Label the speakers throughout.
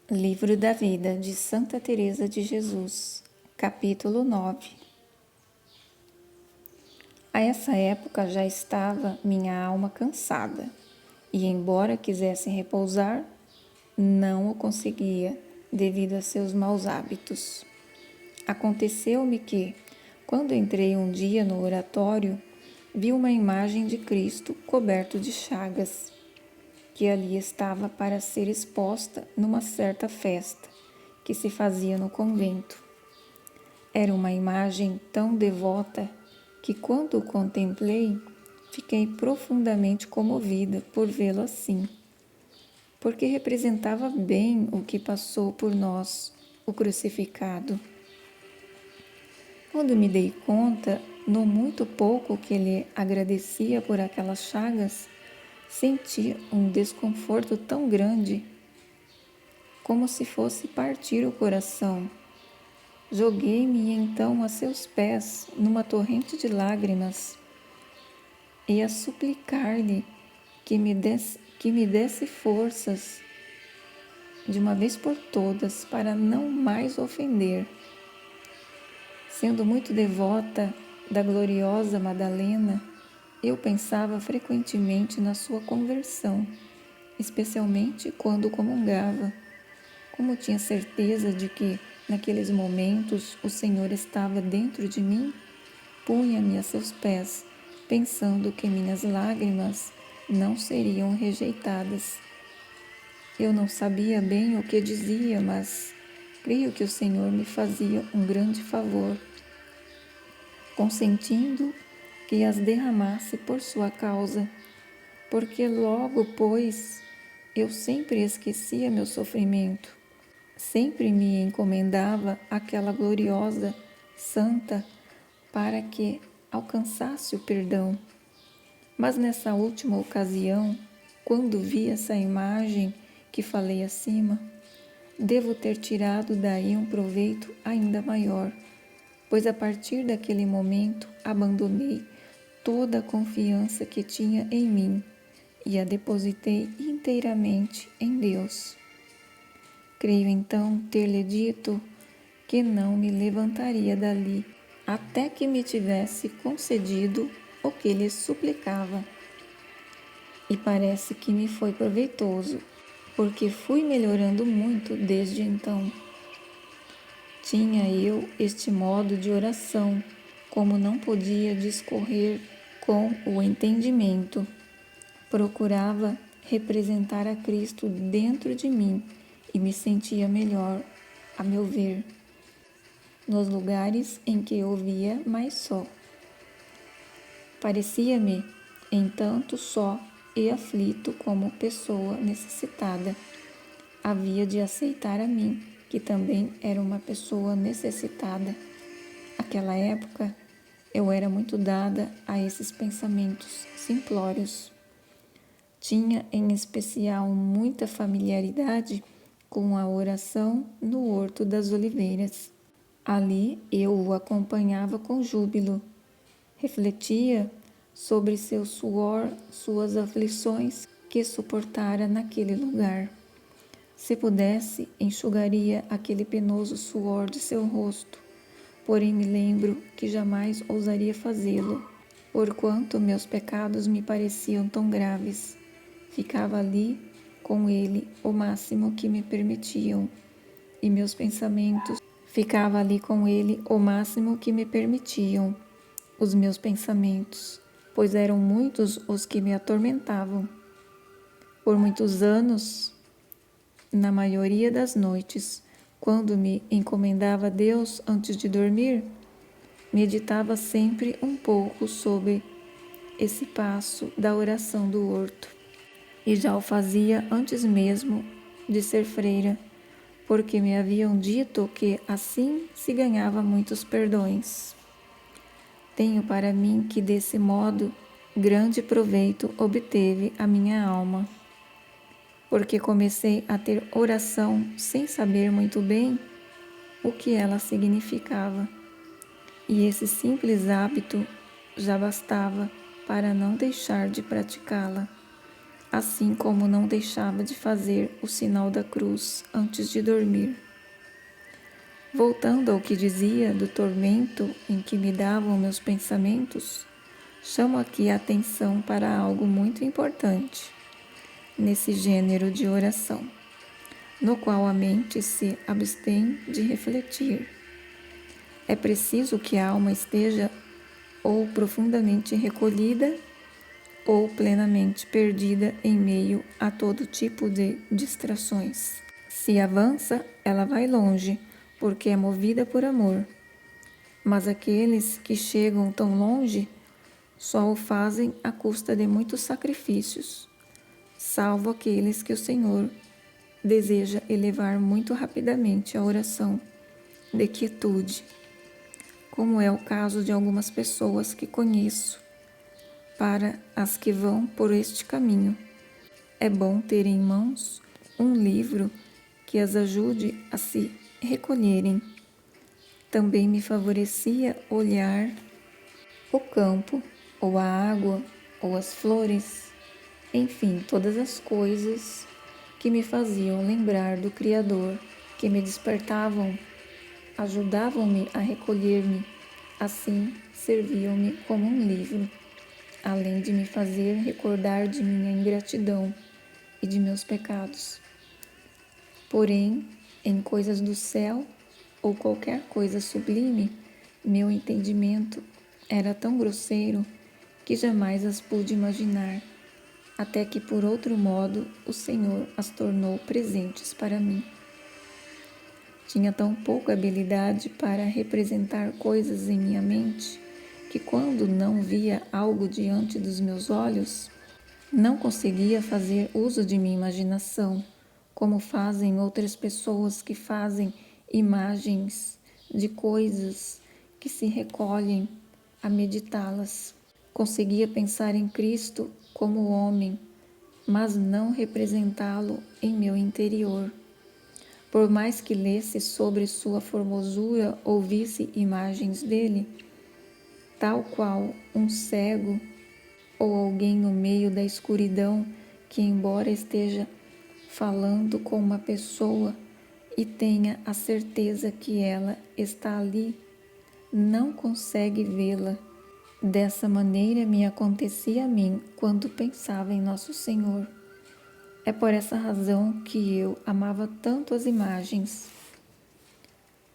Speaker 1: Livro da Vida de Santa Teresa de Jesus, capítulo 9. A essa época já estava minha alma cansada, e embora quisesse repousar, não o conseguia devido a seus maus hábitos. Aconteceu-me que, quando entrei um dia no oratório, vi uma imagem de Cristo coberto de chagas, que ali estava para ser exposta numa certa festa que se fazia no convento. Era uma imagem tão devota que, quando o contemplei, fiquei profundamente comovida por vê-lo assim, porque representava bem o que passou por nós, o crucificado. Quando me dei conta, no muito pouco que ele agradecia por aquelas chagas, senti um desconforto tão grande, como se fosse partir o coração. Joguei-me então a seus pés numa torrente de lágrimas e a suplicar-lhe que me desse forças de uma vez por todas para não mais ofender. Sendo muito devota da gloriosa Madalena, eu pensava frequentemente na sua conversão, especialmente quando comungava. Como tinha certeza de que, naqueles momentos, o Senhor estava dentro de mim, punha-me a seus pés, pensando que minhas lágrimas não seriam rejeitadas. Eu não sabia bem o que dizia, mas creio que o Senhor me fazia um grande favor, consentindo que as derramasse por sua causa, porque logo, pois, eu sempre esquecia meu sofrimento. Sempre me encomendava àquela gloriosa santa para que alcançasse o perdão. Mas nessa última ocasião, quando vi essa imagem que falei acima, devo ter tirado daí um proveito ainda maior, pois a partir daquele momento abandonei toda a confiança que tinha em mim e a depositei inteiramente em Deus. Creio então ter-lhe dito que não me levantaria dali até que me tivesse concedido o que lhe suplicava. E parece que me foi proveitoso, porque fui melhorando muito desde então. Tinha eu este modo de oração, como não podia discorrer com o entendimento. Procurava representar a Cristo dentro de mim e me sentia melhor, a meu ver, nos lugares em que eu via mais só. Parecia-me, entanto, só e aflito como pessoa necessitada. Havia de aceitar a mim, que também era uma pessoa necessitada. Naquela época, eu era muito dada a esses pensamentos simplórios. Tinha, em especial, muita familiaridade com a oração no Horto das Oliveiras. Ali eu o acompanhava com júbilo. Refletia sobre seu suor, suas aflições que suportara naquele lugar. Se pudesse, enxugaria aquele penoso suor de seu rosto, porém me lembro que jamais ousaria fazê-lo, porquanto meus pecados me pareciam tão graves. Ficava ali com ele o máximo que me permitiam, e meus pensamentos ficava ali com ele o máximo que me permitiam os meus pensamentos, pois eram muitos os que me atormentavam. Por muitos anos, na maioria das noites, quando me encomendava a Deus antes de dormir, meditava sempre um pouco sobre esse passo da oração do horto. E já o fazia antes mesmo de ser freira, porque me haviam dito que assim se ganhava muitos perdões. Tenho para mim que desse modo grande proveito obteve a minha alma, porque comecei a ter oração sem saber muito bem o que ela significava, e esse simples hábito já bastava para não deixar de praticá-la. assim como não deixava de fazer o sinal da cruz antes de dormir. Voltando ao que dizia do tormento em que me davam meus pensamentos, chamo aqui a atenção para algo muito importante nesse gênero de oração, no qual a mente se abstém de refletir. É preciso que a alma esteja ou profundamente recolhida ou plenamente perdida em meio a todo tipo de distrações. Se avança, ela vai longe, porque é movida por amor. Mas aqueles que chegam tão longe só o fazem à custa de muitos sacrifícios, salvo aqueles que o Senhor deseja elevar muito rapidamente à oração de quietude, como é o caso de algumas pessoas que conheço. Para as que vão por este caminho, é bom ter em mãos um livro que as ajude a se recolherem. Também me favorecia olhar o campo, ou a água, ou as flores, enfim, todas as coisas que me faziam lembrar do Criador, que me despertavam, ajudavam-me a recolher-me, assim serviam-me como um livro, além de me fazer recordar de minha ingratidão e de meus pecados. Porém, em coisas do céu ou qualquer coisa sublime, meu entendimento era tão grosseiro que jamais as pude imaginar, até que por outro modo o Senhor as tornou presentes para mim. Tinha tão pouca habilidade para representar coisas em minha mente que, quando não via algo diante dos meus olhos, não conseguia fazer uso de minha imaginação, como fazem outras pessoas que fazem imagens de coisas que se recolhem a meditá-las. Conseguia pensar em Cristo como homem, mas não representá-lo em meu interior. Por mais que lesse sobre sua formosura ou visse imagens dele, tal qual um cego ou alguém no meio da escuridão que, embora esteja falando com uma pessoa e tenha a certeza que ela está ali, não consegue vê-la. Dessa maneira me acontecia a mim quando pensava em Nosso Senhor. É por essa razão que eu amava tanto as imagens.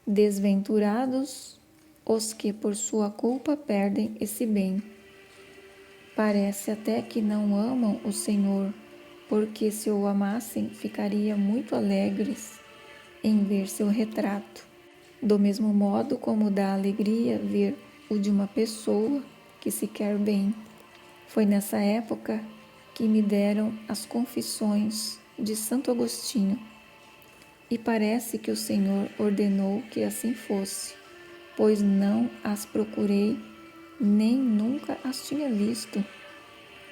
Speaker 1: Desventurados os que por sua culpa perdem esse bem. Parece até que não amam o Senhor, porque se o amassem ficariam muito alegres em ver seu retrato. Do mesmo modo como dá alegria ver o de uma pessoa que se quer bem. Foi nessa época que me deram as Confissões de Santo Agostinho, e parece que o Senhor ordenou que assim fosse, pois não as procurei, nem nunca as tinha visto.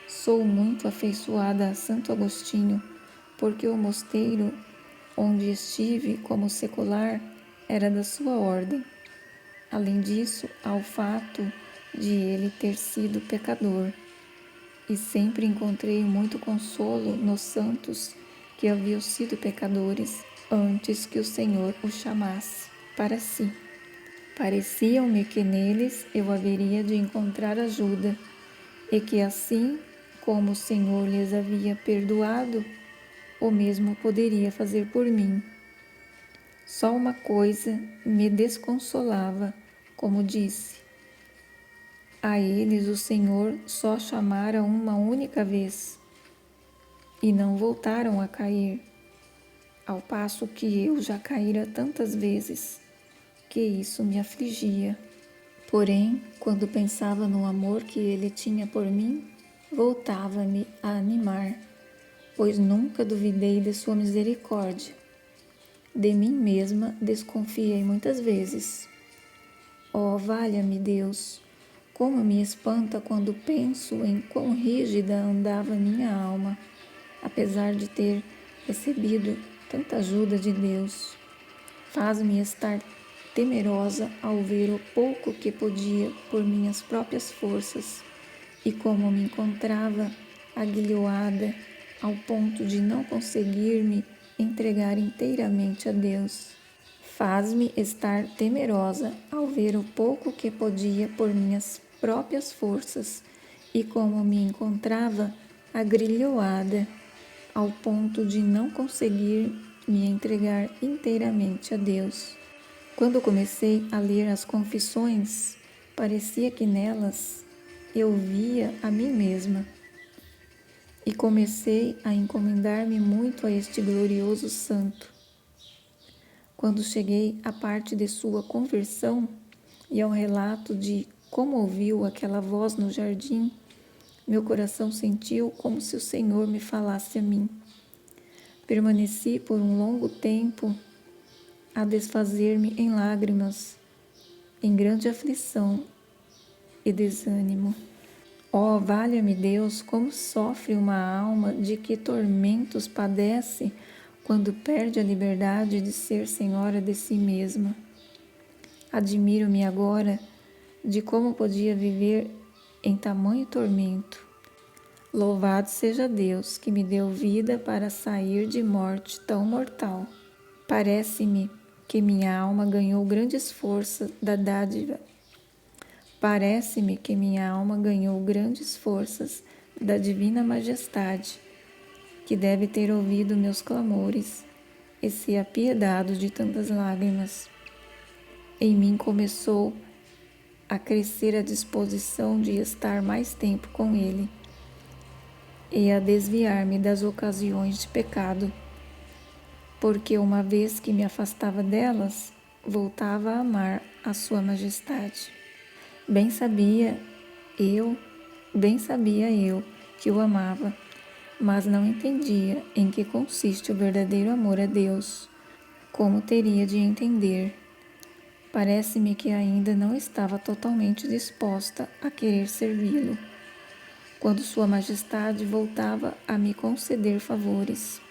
Speaker 1: Sou muito afeiçoada a Santo Agostinho, porque o mosteiro onde estive como secular era da sua ordem. Além disso, há o fato de ele ter sido pecador, e sempre encontrei muito consolo nos santos que haviam sido pecadores antes que o Senhor os chamasse para si. Parecia-me que neles eu haveria de encontrar ajuda, e que assim como o Senhor lhes havia perdoado, o mesmo poderia fazer por mim. Só uma coisa me desconsolava, como disse. A eles o Senhor só chamara uma única vez, e não voltaram a cair, ao passo que eu já caíra tantas vezes, que isso me afligia. Porém, quando pensava no amor que ele tinha por mim, voltava-me a animar, pois nunca duvidei de sua misericórdia. De mim mesma desconfiei muitas vezes. Oh, valha-me Deus! Como me espanta quando penso em quão rígida andava minha alma, apesar de ter recebido tanta ajuda de Deus. Faz-me estar temerosa ao ver o pouco que podia por minhas próprias forças e como me encontrava aguilhoada ao ponto de não conseguir me entregar inteiramente a Deus. Faz-me estar temerosa ao ver o pouco que podia por minhas próprias forças e como me encontrava agrilhoada ao ponto de não conseguir me entregar inteiramente a Deus. Quando comecei a ler as confissões, parecia que nelas eu via a mim mesma e comecei a encomendar-me muito a este glorioso santo. Quando cheguei à parte de sua conversão e ao relato de como ouviu aquela voz no jardim, meu coração sentiu como se o Senhor me falasse a mim. Permaneci por um longo tempo a desfazer-me em lágrimas, em grande aflição e desânimo. Oh, valha-me Deus, como sofre uma alma de que tormentos padece quando perde a liberdade de ser senhora de si mesma. Admiro-me agora de como podia viver em tamanho tormento. Louvado seja Deus que me deu vida para sair de morte tão mortal. Parece-me que minha alma ganhou grandes forças da dádiva. Parece-me que minha alma ganhou grandes forças da divina majestade, que deve ter ouvido meus clamores e se apiedado de tantas lágrimas. Em mim começou a crescer a disposição de estar mais tempo com Ele e a desviar-me das ocasiões de pecado, porque uma vez que me afastava delas, voltava a amar a Sua Majestade. Bem sabia eu que o amava, mas não entendia em que consiste o verdadeiro amor a Deus. Como teria de entender? Parece-me que ainda não estava totalmente disposta a querer servi-lo, quando Sua Majestade voltava a me conceder favores.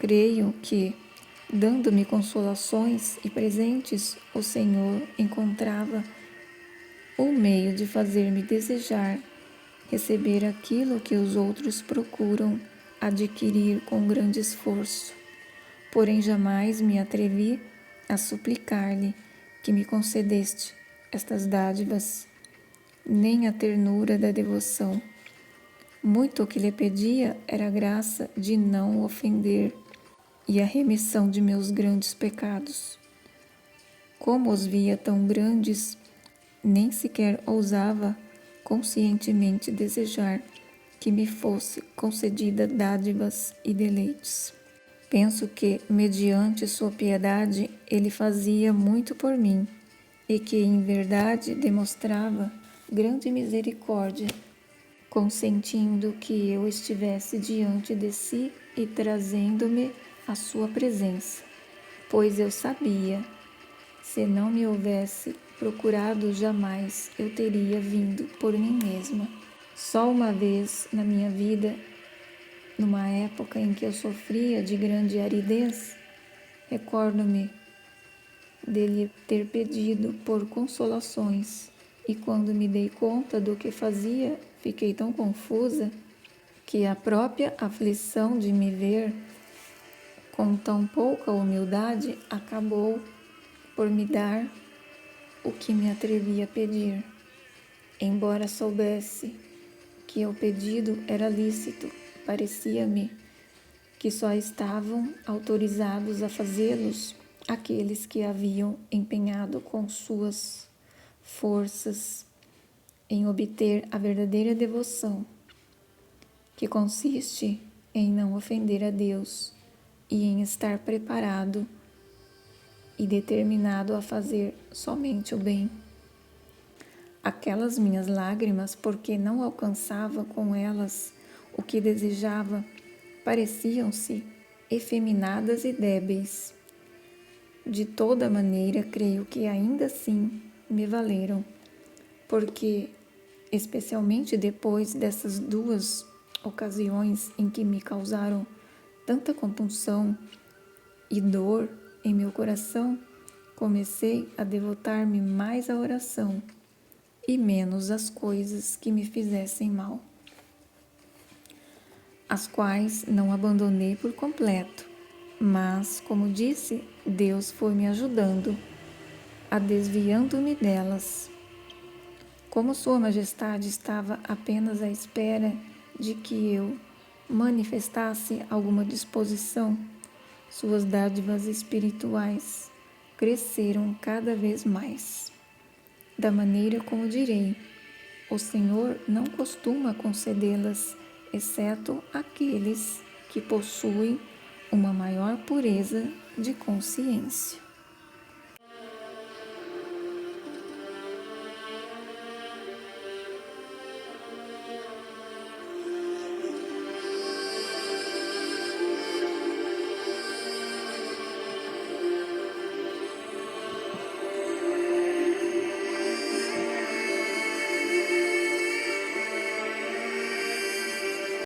Speaker 1: Creio que, dando-me consolações e presentes, o Senhor encontrava um meio de fazer-me desejar receber aquilo que os outros procuram adquirir com grande esforço. Porém, jamais me atrevi a suplicar-lhe que me concedeste estas dádivas, nem a ternura da devoção. Muito o que lhe pedia era a graça de não o ofender e a remissão de meus grandes pecados. Como os via tão grandes, nem sequer ousava conscientemente desejar que me fosse concedida dádivas e deleites. Penso que, mediante sua piedade, ele fazia muito por mim e que, em verdade, demonstrava grande misericórdia, consentindo que eu estivesse diante de si e trazendo-me à sua presença, pois eu sabia, se não me houvesse procurado, jamais eu teria vindo por mim mesma. Só uma vez na minha vida, numa época em que eu sofria de grande aridez, recordo-me dele ter pedido por consolações, e quando me dei conta do que fazia, fiquei tão confusa que a própria aflição de me ver com tão pouca humildade acabou por me dar o que me atrevi a pedir. Embora soubesse que o pedido era lícito, parecia-me que só estavam autorizados a fazê-los aqueles que haviam empenhado com suas forças em obter a verdadeira devoção, que consiste em não ofender a Deus e em estar preparado e determinado a fazer somente o bem. Aquelas minhas lágrimas, porque não alcançava com elas o que desejava, pareciam-se efeminadas e débeis. De toda maneira, creio que ainda assim me valeram, porque, especialmente depois dessas duas ocasiões em que me causaram tanta compunção e dor em meu coração, comecei a devotar-me mais à oração e menos às coisas que me fizessem mal. as quais não abandonei por completo, mas, como disse, Deus foi me ajudando, a desviando-me delas. Como Sua Majestade estava apenas à espera de que eu manifestasse alguma disposição, suas dádivas espirituais cresceram cada vez mais. Da maneira como direi, o Senhor não costuma concedê-las, exceto àqueles que possuem uma maior pureza de consciência.